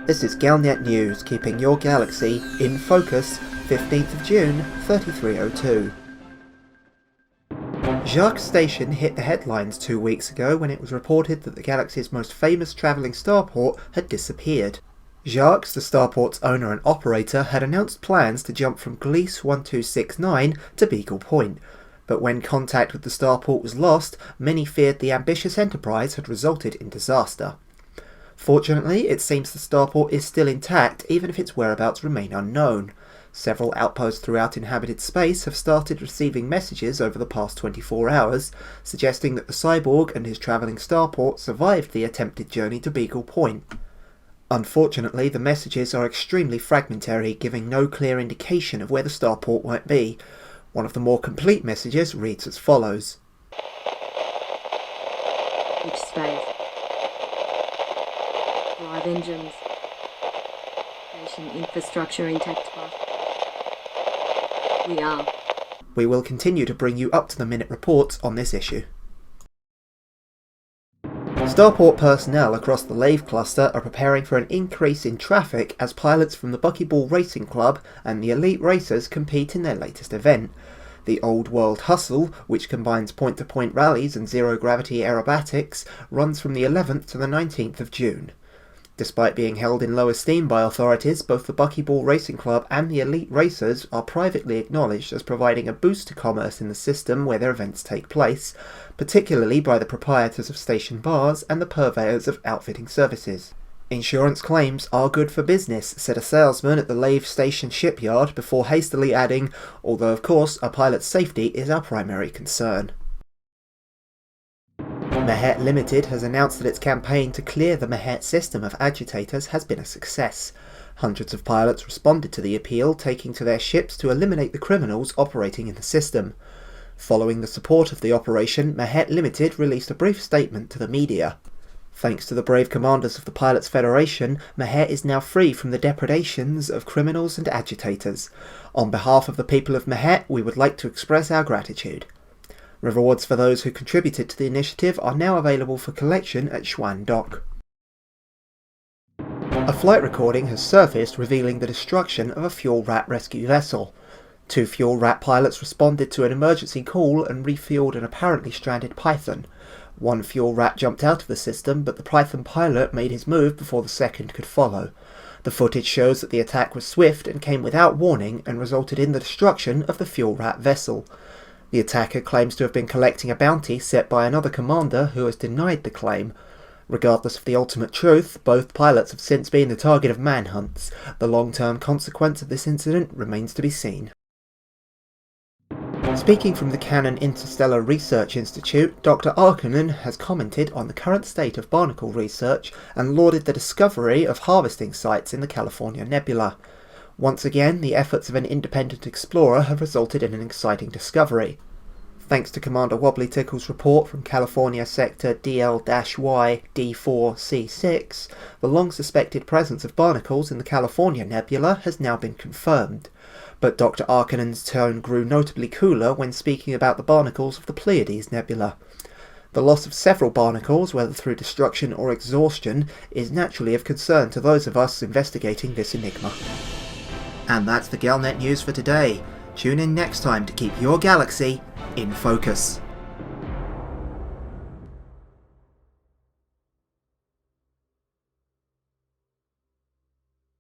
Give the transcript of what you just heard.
This is Galnet News, keeping your galaxy in focus, 15th of June, 3302. Jaques station hit the headlines 2 weeks ago when it was reported that the galaxy's most famous travelling starport had disappeared. Jaques, the starport's owner and operator, had announced plans to jump from Gliese 1269 to Beagle Point, but when contact with the starport was lost, many feared the ambitious enterprise had resulted in disaster. Fortunately, it seems the starport is still intact, even if its whereabouts remain unknown. Several outposts throughout inhabited space have started receiving messages over the past 24 hours, suggesting that the cyborg and his travelling starport survived the attempted journey to Beagle Point. Unfortunately, the messages are extremely fragmentary, giving no clear indication of where the starport might be. One of the more complete messages reads as follows. Which space? Drive engines. Station infrastructure intact. We are. We will continue to bring you up-to-the-minute reports on this issue. Starport personnel across the Lave cluster are preparing for an increase in traffic as pilots from the Buckyball Racing Club and the elite racers compete in their latest event. The Old World Hustle, which combines point-to-point rallies and zero-gravity aerobatics, runs from the 11th to the 19th of June. Despite being held in low esteem by authorities, both the Buckyball Racing Club and the elite racers are privately acknowledged as providing a boost to commerce in the system where their events take place, particularly by the proprietors of station bars and the purveyors of outfitting services. Insurance claims are good for business, said a salesman at the Lave Station shipyard before hastily adding, although of course our pilot's safety is our primary concern. Mehet Limited has announced that its campaign to clear the Mehet system of agitators has been a success. Hundreds of pilots responded to the appeal, taking to their ships to eliminate the criminals operating in the system. Following the support of the operation, Mehet Limited released a brief statement to the media. Thanks to the brave commanders of the Pilots Federation, Mehet is now free from the depredations of criminals and agitators. On behalf of the people of Mehet, we would like to express our gratitude. Rewards for those who contributed to the initiative are now available for collection at Schwan Dock. A flight recording has surfaced revealing the destruction of a fuel rat rescue vessel. 2 fuel rat pilots responded to an emergency call and refueled an apparently stranded Python. 1 fuel rat jumped out of the system, but the Python pilot made his move before the second could follow. The footage shows that the attack was swift and came without warning and resulted in the destruction of the fuel rat vessel. The attacker claims to have been collecting a bounty set by another commander who has denied the claim. Regardless of the ultimate truth, both pilots have since been the target of manhunts. The long-term consequence of this incident remains to be seen. Speaking from the Cannon Interstellar Research Institute, Dr. Arkanen has commented on the current state of barnacle research and lauded the discovery of harvesting sites in the California Nebula. Once again, the efforts of an independent explorer have resulted in an exciting discovery. Thanks to Commander Wobbly Tickle's report from California Sector DL-Y D4C6, the long-suspected presence of barnacles in the California Nebula has now been confirmed. But Dr. Arkanen's tone grew notably cooler when speaking about the barnacles of the Pleiades Nebula. The loss of several barnacles, whether through destruction or exhaustion, is naturally of concern to those of us investigating this enigma. And that's the Galnet News for today. Tune in next time to keep your galaxy in focus.